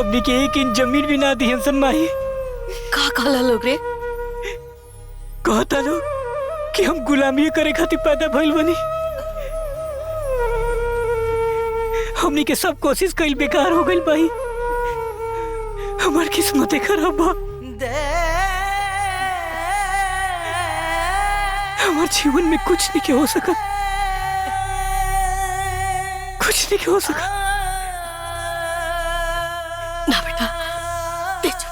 हमनी के एक इंच जमीन भी ना दी हमसन माही। का कहला लोग रे? कहता लोग कि हम गुलामी करे खातिर पैदा भइल बनी। हमनी के सब कोशिश कइल बेकार हो गइल भाई। हमार किस्मत खराब बा। हमार जीवन में कुछ नहीं के हो सका, कुछ नहीं के हो सका। ना बेटा, अच्छा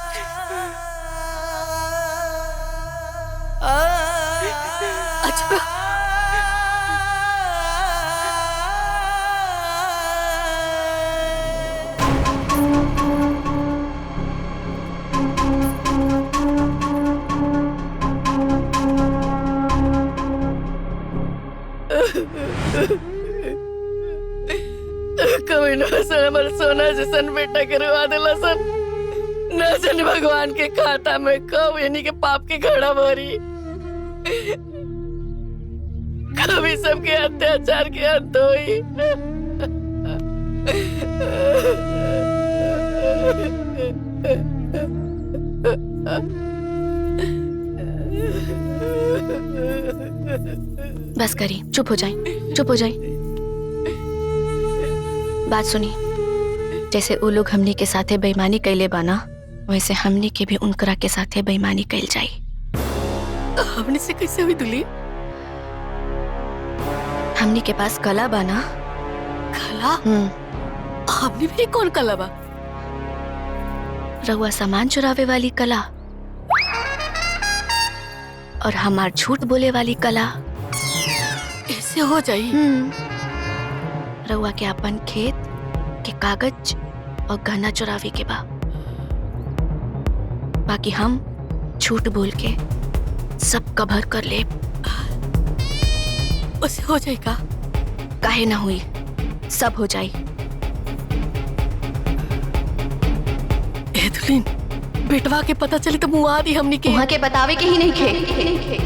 कभी सन हमारे सोना जैसन बेटा करवा दिला सन। न जाने भगवान के खाता में कब यानी के पाप के घड़ा भरी, कभी सबके अत्याचार के अंत हुई। बस करी, चुप हो जाए, चुप हो जाए। बात सुनी, जैसे वो लोग हमनी के साथे बेईमानी कैले बाना, वैसे हमनी के भी उनकरा के साथे बेईमानी कैल जाई। हमने से कैसे हुई दुली? हमनी के पास कला बाना। कला? हमने भी कौन कला बा? रहुआ सामान चुरावे वाली कला और हमार झूठ बोले वाली कला। ऐसे हो जाई? रहुआ के अपन खेत के कागज और गहना चुरावे के बा। बाकी हम झूठ बोल के सब कवर कर ले। उसे हो जाएगा? काहे ना हुई, सब हो जाई। दुल्हन, बेटवा के पता चली तो मुआ दी हमनी के। वहाँ के बतावे के ही नहीं खे,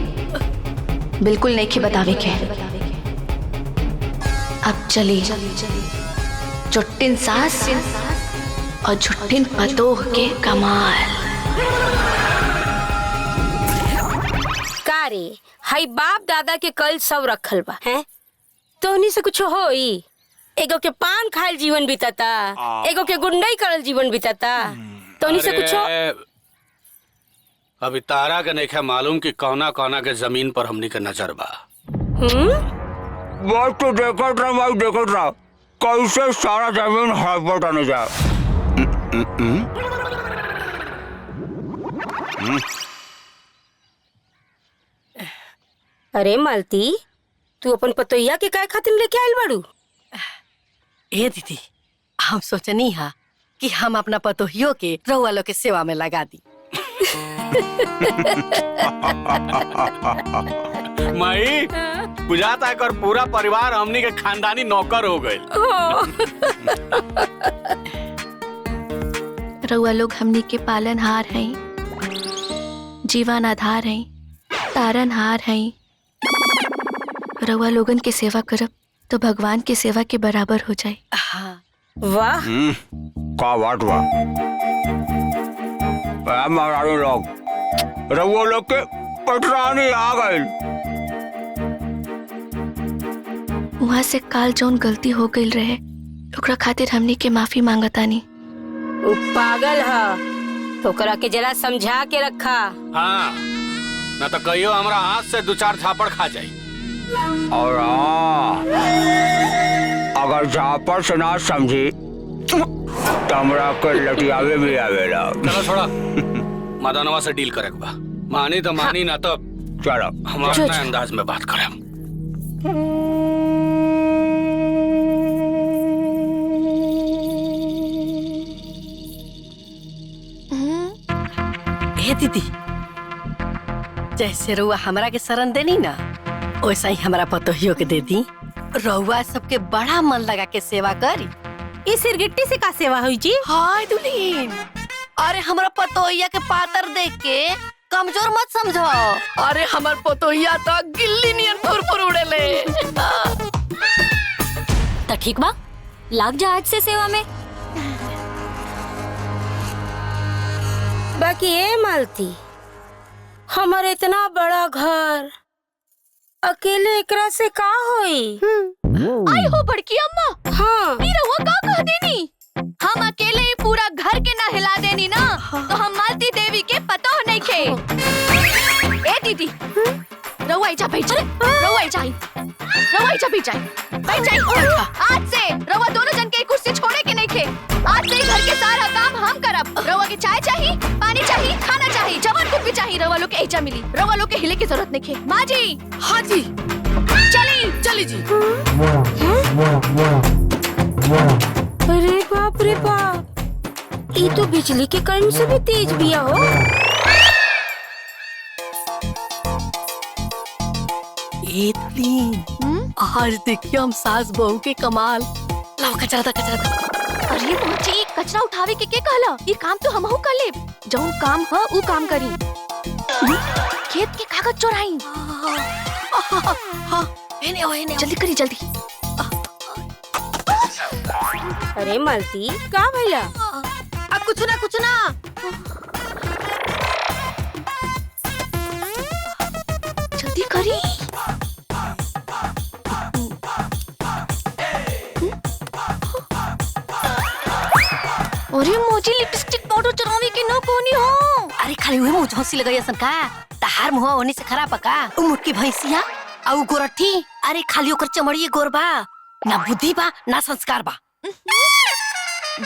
बिल्कुल नहीं खे बतावे के। अब चली चुट्टिन सास और झुट्टिन पतोह के कमाल। कारे हई बाप दादा के कल सब रखल बा हैं, तो उन्हीं से कुछ होई? एगो के पान खाइल जीवन बीतता, एगो के गुंडई करल जीवन बीतता, तो उन्हीं से कुछ हो? अभी तारा के नहीं मालूम कि कौना कौना के जमीन पर हमनी के नजर बा। बात तो देखत रहा भाई, देखत रहा कैसे सारा जमीन हड़बड़ा नहीं जा। अरे मालती, तू अपन पतोहिया के काय खातिर लेके आइल बाड़ू? ए दीदी, हम सोचनी हा कि हम अपना पतोहियों के रउआ लोग के सेवा में लगा दी। माई बुझाता है कर पूरा परिवार हमनी के खानदानी नौकर हो गए। रउआ लोग हमनी के पालनहार हैं, जीवन आधार हैं, तारनहार हैं। रउआ लोगन के सेवा करब तो भगवान के सेवा के बराबर हो जाए। वाह, का बात बा। महारानी लोग रउआ लोग के पटरानी आ गए। वहाँ से काल जौन गलती हो गई रहे, ओकरा खातिर हमनी के माफी मांगतानी। वो पागल है, ओकरा के जरा समझा के रखा। हाँ, न तो कहियो हमरा हाथ से 2-4 झापड़ खा जाई। और अगर झापड़ से ना समझी तो हमरा के लटियावे भी आवेला। चलो छोड़ा, मदनवा से डील करे बा। मानी तो मानी, ना तो चलो हम अपने अंदाज में बात करें। ए दीदी, जैसे रउआ हमरा के शरण देनी ना, वैसा ही हमारा पतोहियों के दे दी। रउआ सबके बड़ा मन लगा के सेवा करी। इस सिरगिट्टी से का सेवा हुई जी? हाय दुल्हीन, अरे हमारा पतोहिया के पातर देख के कमजोर मत समझो। अरे हमार पतोहिया तो गिल्ली नियन फुरफुर उड़ेले। तो ठीक बा, लाग जा आज से सेवा में। बाकी ये मालती, हमारे इतना बड़ा घर अकेले एकरा से का होई? आई हो बड़की अम्मा। हाँ नी रहुआ का कह देनी? हम अकेले ही पूरा घर के ना हिला देनी ना, तो हम मालती देवी के पता नहीं खे। ए दीदी, रहुआ इजा बैठ जाए, रहुआ इजा बैठ जाए। आज से रहुआ दोनों जन के कुर्सी छोड़े के नहीं खे। आज से घर के सारा काम हम करब। रहुआ के चाय चाहिए, पानी चाहिए, खाना चाहिए, जवान कुछ भी चाहिए, रहुआ लोग के इजा मिली। रहुआ लोग के हिले की जरूरत नहीं खे। माँ जी। हाँ जी, चली जी। अरे बाप रे बाप, ये तो बिजली के करंट से भी तेज बिया हो। आज देखिए हम सास बहू के कमाल। लाओ कचरा था। अरे मोची, कचरा उठावे के कहला? ये काम तो हमहू कर ले। जौन काम ह ऊ काम करी। खेत के कागज चोराई। जल्दी करी जल्दी। अरे मालती, का भैया? अब कुछ ना। जल्दी करी। अरे मोची, लिपस्टिक पाउडर चुरावे के न कोनी हो। अरे खाली वही मुंह झोंसी लगाई असन का? तहार मुंह होने से खराब का? उ मुटकी भैंसिया और गोरठी। अरे खाली ओकर चमड़िए गोरबा, ना बुद्धि बा ना संस्कार बा।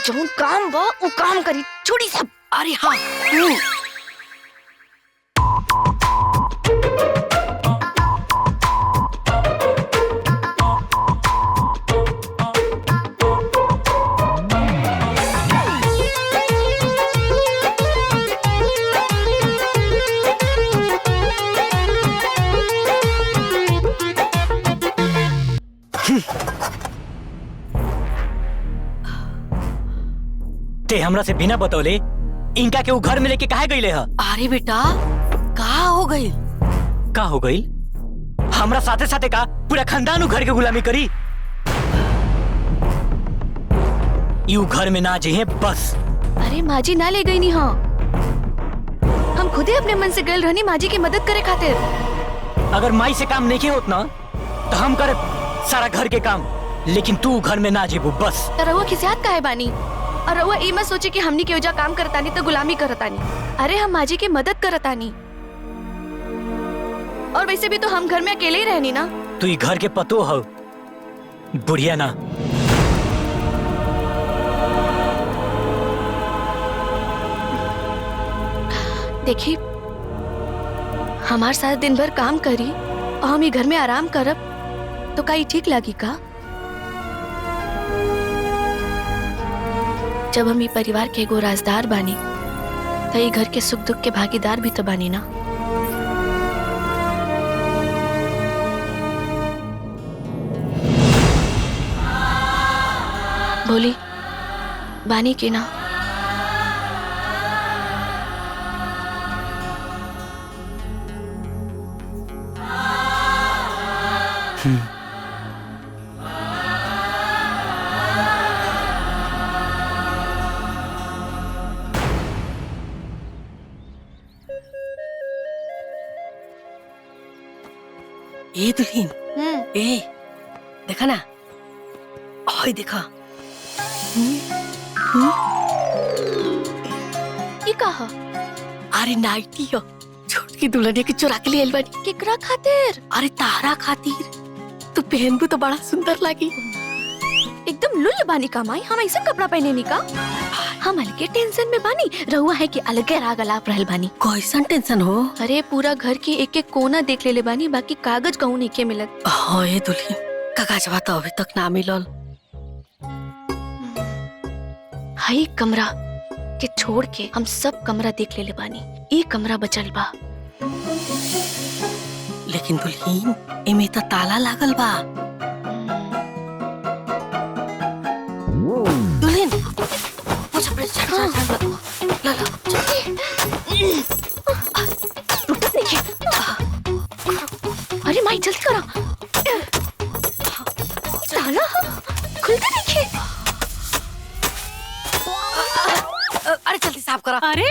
जौन काम बा ऊ काम करी, छोड़ी सब। अरे हाँ। ते हमरा से बिना बतौले इनका के ऊ घर में लेके काहे गईले ह? अरे बेटा, का हो गई? का हो गई? हमरा साथे साथे का पूरा खानदान ऊ घर के गुलामी करी? यू घर में ना जिहे बस। अरे माँ जी ना ले गई नी। हाँ, हम खुदे अपने मन से गल रहनी माँ जी की मदद करे खातिर। अगर माई से काम नहीं होत ना तो हम करे सारा घर के काम, लेकिन तू घर में ना जेबू बस। तो रहुआ खिसियात काहे बानी? और रहुआ ई मत सोचे कि हमनी के वजह काम करतानी तो गुलामी करतानी। अरे हम माँ जी की मदद करतानी। और वैसे भी तो हम घर में अकेले ही रहनी ना। तू घर के पतो हो, बुढ़िया ना। देखी, हमार साथ दिन भर काम करी और हम ये घर में आराम करब तो का ठीक लगी का? जब हम ये परिवार के एगो राजदार बानी तो ये घर के सुख दुख के भागीदार भी तो बानी ना। बोली बानी की ना? ए दुल्हीन, ए देखा ना, ओए देखा। ये कहा? अरे नाइटी हो, छोटकी दुल्हनिया के चुरा के लिए आइल बानी। केकरा खातिर? अरे तारा खातिर। तू पहनबू तो बड़ा सुंदर लागी। एकदम लुल्ल बानी का माई, हम ऐसा कपड़ा पहने नी का? हम अलगे टेंशन में बानी, रहुआ है कि अलगे राग अलाप रहल बानी। कैसन टेंशन हो? अरे पूरा घर के एक एक कोना देख ले बानी, बाकी कागज कहूँ नहीं के मिलत। हाँ ये दुल्हीन, कागजवा तो अभी तक ना मिलल। हाई कमरा के छोड़ के हम सब कमरा देख ले बानी, ये कमरा बचल बा। लेकिन दुल्हीन, एमे तो ताला लागल बा। दुल्हीन, मुझे अपने अरे माई जल्दी करो, ताला खुलता नहीं है। अरे जल्दी साफ करो। अरे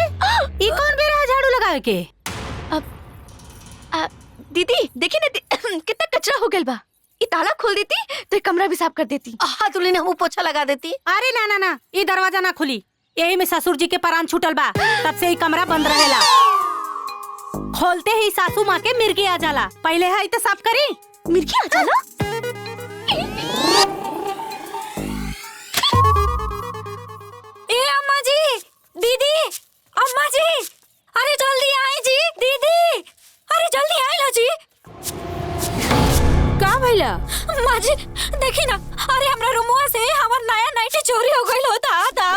ई कौन बेरा झाड़ू लगावे के? दीदी देखी ना कितना कचरा हो गया बा। ये ताला खोल देती तो ये कमरा भी साफ कर देती। हाँ दुल्हन ने मुंह पोछा लगा देती। अरे ना ना ना, ये दरवाजा ना खुली। यही में ससुर जी के परान छूटल बा, तब से ही कमरा बंद रहेला। खोलते ही सासू माँ के मिर्गी आ जाला। पहले है तो साफ करी। मिर्गी आ जाला? ए अम्मा जी, दीदी, अम्मा जी, अरे जल्दी आए जी, दीदी, अरे जल्दी आए लो जी। का भइला? अम्मा जी देखी ना, अरे हमरा रूमवा से हमर नया नाइटी चोरी हो गइल हो दादा।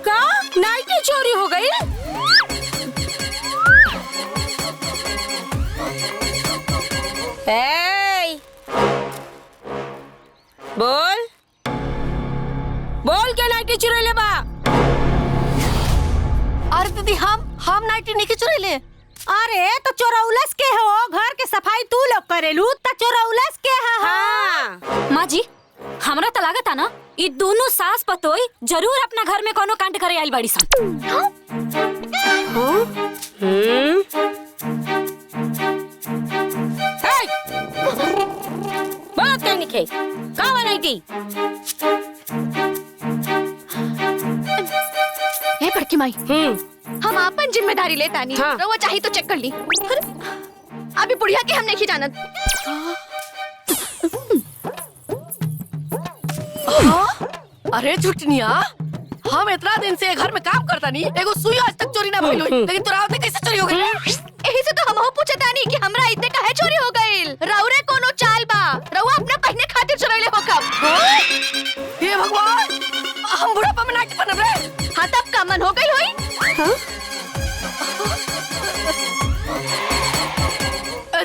का नाइटी चोरी हो गई? ए बोल बोल, क्या नाइटी चुरा ले बा? अरे दीदी हम नाइटी नहीं चुराइले। अरे तो चोरौलस के हो, घर के सफाई तू लोग करेलू त चोरौलस के हाँ। माँ जी हमरा तो लागता ना ये दोनों सास पतोई जरूर अपना घर में कोनो कांड करे आइल बाड़ी सन। बहुत कहनी खे का बनाई? हे बड़की माई, हम आपन जिम्मेदारी लेता नहीं। हाँ। रउआ चाही तो चेक कर ली। अभी बुढ़िया के हम नहीं जानत। अरे झुटनिया, हम इतना दिन से घर में काम करता नहीं, एगो सुई आज तक चोरी ना भइल होई, लेकिन तोरा होते कैसे चोरी हो गई? यही से तो हम हो पूछता नहीं कि हमरा इतने काहे चोरी हो गइल। रउरे कोनो चाल बा, रउआ अपना पहने खातिर चोरैले हो कब? हे भगवान, हम बुढ़ापा में नाइटी पहनब रे। हाँ तब का मन हो गई होई?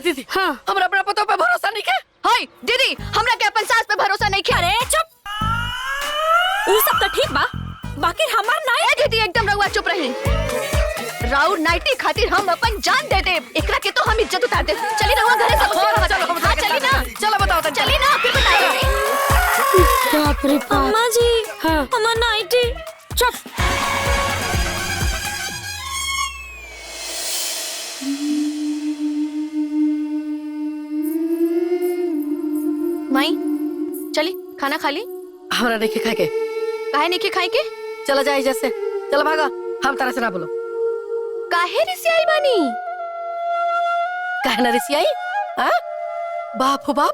दीदी हमरा अपना पतो पे भरोसा नहीं है। हाय दीदी, हमरा के अपन सास पे भरोसा नहीं किया। अरे चुप, वो सब तो ठीक बा, बाकी हमार नाई। दीदी एकदम रउआ चुप रही। राउर नाइटी खातिर हम अपन जान दे दे। एकरा के तो हम इज्जत उतार दे। चली रउआ घरे सब चलो हम हाँ चली ना, चलो बताओ तो चली ना फिर बताइए। बाप रे बाप। अम्मा जी हमार नाइटी। चुप। माई चली खाना खा ली। हमरा नहीं खाए के। काहे नहीं के खाए के? चला जाए जैसे, चलो भागा, हम तरह से ना बोलो। काहे रिसियाई बानी? काहे ना रिसियाई? हाँ? बाप हो बाप,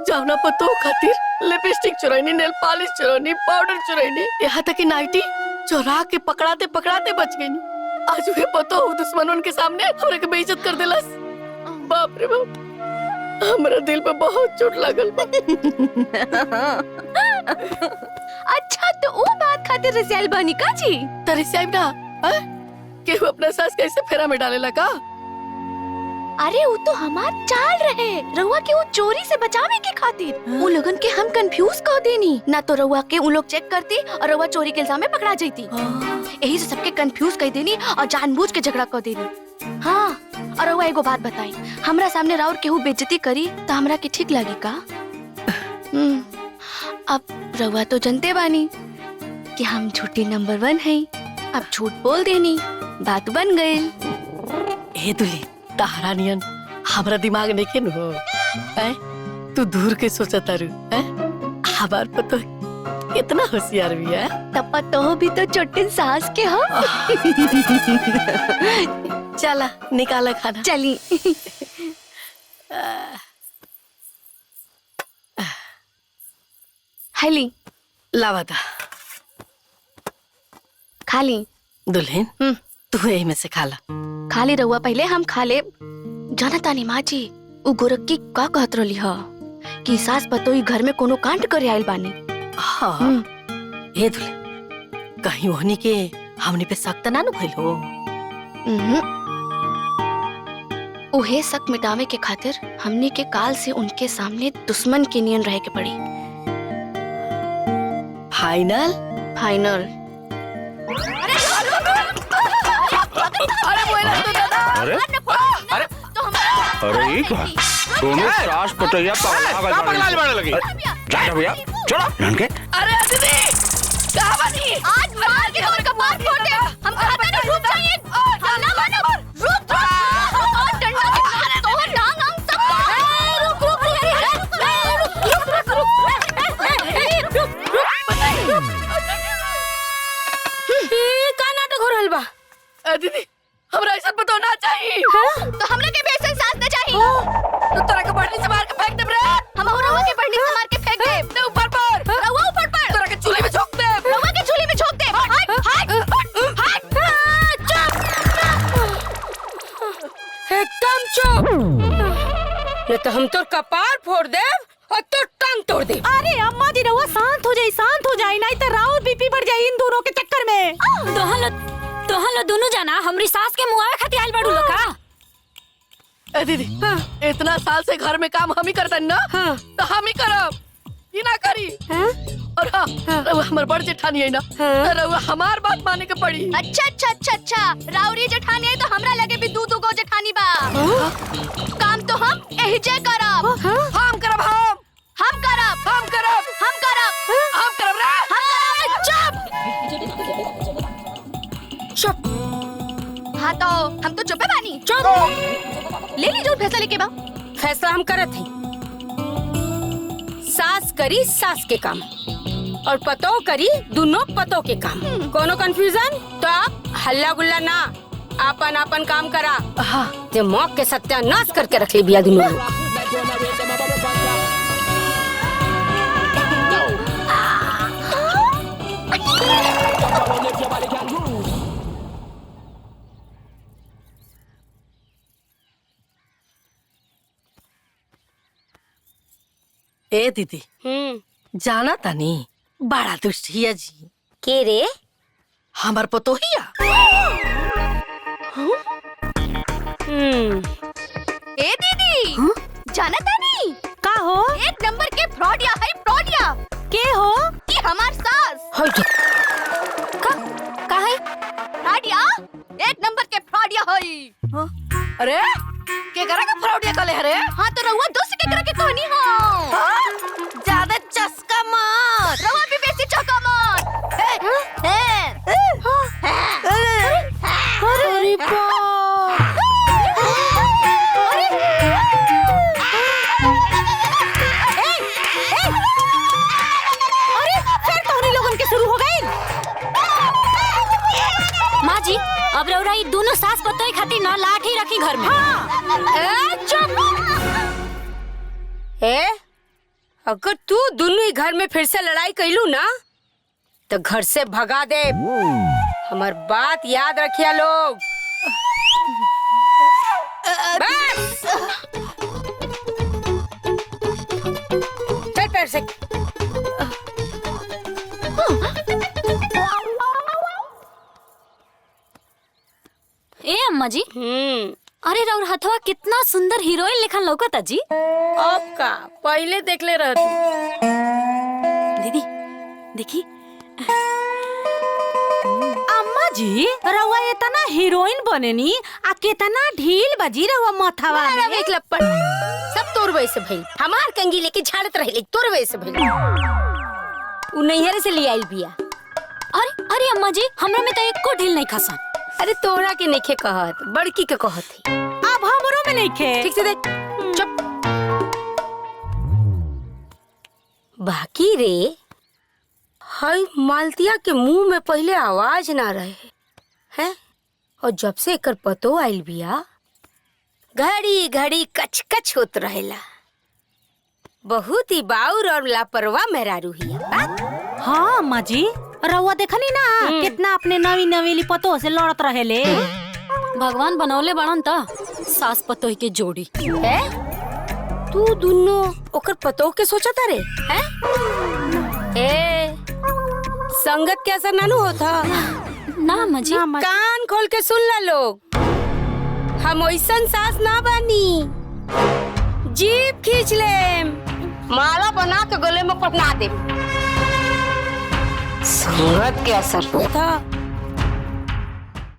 जावना पतो खातिर लिपस्टिक चुराइनी, नेल पॉलिश चुराइनी, पाउडर चुराइनी, यहाँ तक कि नाइटी चुरा के पकड़ाते पकड़ाते बच गई। आज वे पतो दुश्मनों के सामने हमरा के बेइज्जत कर देलस। बाप रे बाप, हमरा दिल पे बहुत चोट लागल बा। अच्छा तो वो बात खातिर रिसियाई बानी का जी? त रिसियाई ना, हाँ? केहू अपना सास कैसे फेरा में डालेला का? अरे वो तो हमार चाल रहे, रउआ के वो चोरी से बचावे के खातिर। वो लोगन के हम कंफ्यूज कर देनी ना, तो रउआ के वो लोग चेक करती और रउआ चोरी के इल्जाम में पकड़ा जाती। यही से सबके कंफ्यूज कर देनी और जानबूझ के झगड़ा कर देनी। हाँ, और रउआ एगो बात बताई, हमरा सामने राउर केहू बेइज्जती करी तो हमरा के ठीक लगी का? अब रउआ तो जनते बानी कि हम झूठी नंबर 1 है। अब झूठ बोल देनी, बात बन गई। ए दुली, तारा नियन हमरा दिमाग नहीं के नो। तू दूर के सोचा तारू, हमार पतो कितना होशियार भी है। तब तो भी तो छोटे सास के हो। चला निकाला खाना। चली। हली लावादा खाली दुल्हन, तू यही में से खाला। खाली रहुआ पहले हम खा ले। जाना तानी माँ जी, उ गोरक्की का कहत रही ह कि सास पतोई घर में कोनो कांड करे आइल बानी। हाँ, ए दुल्हन, कहीं वहनी के हमनी पे शक त ना भइल हो? उहे शक मिटावे के खातिर हमने के काल से उनके सामने दुश्मन के नियन रहे के पड़ी। फाइनल? फाइनल। अरे बोला तो दादा। अरे अरे अरे ये क्या? दोनों सास पतैया पगला पगला लगी। जा भैया, चलो लड़के। अरे दीदी, कहाँ बनी? आज मार के और कपाट फोड़ दे। हम कहा था ना दीदी हमरा ऐसा बताओ ना चाहिए। तो हमने के भी ऐसा साथ न चाहिए। तो तोरा के बढ़नी से मार के फेंक दे रे। हम रउआ के बढ़नी से मार के फेंक दे। ते ऊपर पर रउआ ऊपर पर। तोरा के चूल्हे में झोंक दे। रउआ के चूल्हे में झोंक दे। एकदम चुप, नहीं तो हम तोर कपार फोड़ दे और तोर टांग तोड़ दे। अरे अम्मा जी रहुआ शांत हो जाई नहीं तो राउर बीपी बढ़ जाई इन दोनों के चक्कर में। तोहन लो दोनों जाना हमरी सास के मुआवे खातिर आइल बाड़ू लोग का। दीदी इतना साल से घर में काम हम ही करतन ना। तो हम ही करब, ही ना करी। और हाँ रउआ हमर बड़ जेठानी है ना, रउआ हमार बात माने के पड़ी। अच्छा राउरी जेठानी है तो हमरा लगे भी दू गो जेठानी बा। काम तो हम एहिजे करब। हम करब, हम करब। हम करब, हम करब। हम करब रे। चुप। हाँ तो हम तो चुपे बानी। चुप। ले ली जो फैसला लेके बा। फैसला हम करत ही। सास करी सास के काम और पतो करी दोनों पतो के काम। कोनो कंफ्यूजन तो आप हल्ला गुल्ला ना, आपन आपन काम करा। ते मौक के सत्यानाश करके रख ले बिया दोनों लोग। ए दीदी जाना तानी बड़ा दुष्टिया जी के रे? हमार पतोहिया। ए दीदी जाना तानी का हो? एक नंबर के फ्रॉडिया है। फ्रॉडिया के हो? कि हमार सास। का है? फ्रॉडिया एक नंबर के फ्रॉडिया है। अरे के करा का फ्रॉडिया कले हरे? हाँ तो रउआ दोस्त के करा के कहनी हो। ज्यादा चस्का मत। रउआ भी बेसी चौका मत। अरे बाप। फिर तोहनी लोगन के शुरू हो गई। माँ जी अब रउरा ई दोनों सास पतोई खातिर ना लाठी रखी घर में। अगर तू दोनों ही घर में फिर से लड़ाई कैलू ना तो घर से भगा दे। हमार बात याद रखिया लोग। बस चल पैर से। ए अम्मा जी अरे राउर हथवा कितना सुंदर हीरोइन लिखन लौकता जी। अब का पहले देख ले रह तू। दीदी देखी अम्मा जी रउआ इतना हीरोइन बनेनी आ कितना ढील बजी रउआ मथवा में। एक लपड़ सब तोर वैसे भइल। हमार कंगी लेके झाड़त रहे तोर वैसे भइल। उ नैहर से ले आइल बिया। अरे अम्मा जी हमरा में तो एको ढील नहीं खसन। अरे तोरा के नइखे कहत, बड़की के कहत है। अब हमरो में नहीं खे। ठीक से देख। चुप। बाकी रे हाय मालतिया के मुंह में पहले आवाज ना रहे हैं, और जब से एकर पतो आइल बिया घड़ी घड़ी कच कच होत रहेला। बहुत ही बाउर और लापरवाह मेहरारू हिया। हाँ अम्मा जी रउआ देखनी ना कितना अपने नवी नवेली पतो से लड़त रहेले। भगवान बनौले बड़न त सास पतोही के जोड़ी। है तू दोनों ओकर पतो के सोचता रे हैं? ए संगत के असर नानू होता ना अम्मा जी। कान खोल के सुन ला लोग। हम ओइसन सास ना बानी। जीभ खींच ले, माला बना के गले में पटना दे। संगत के असर होता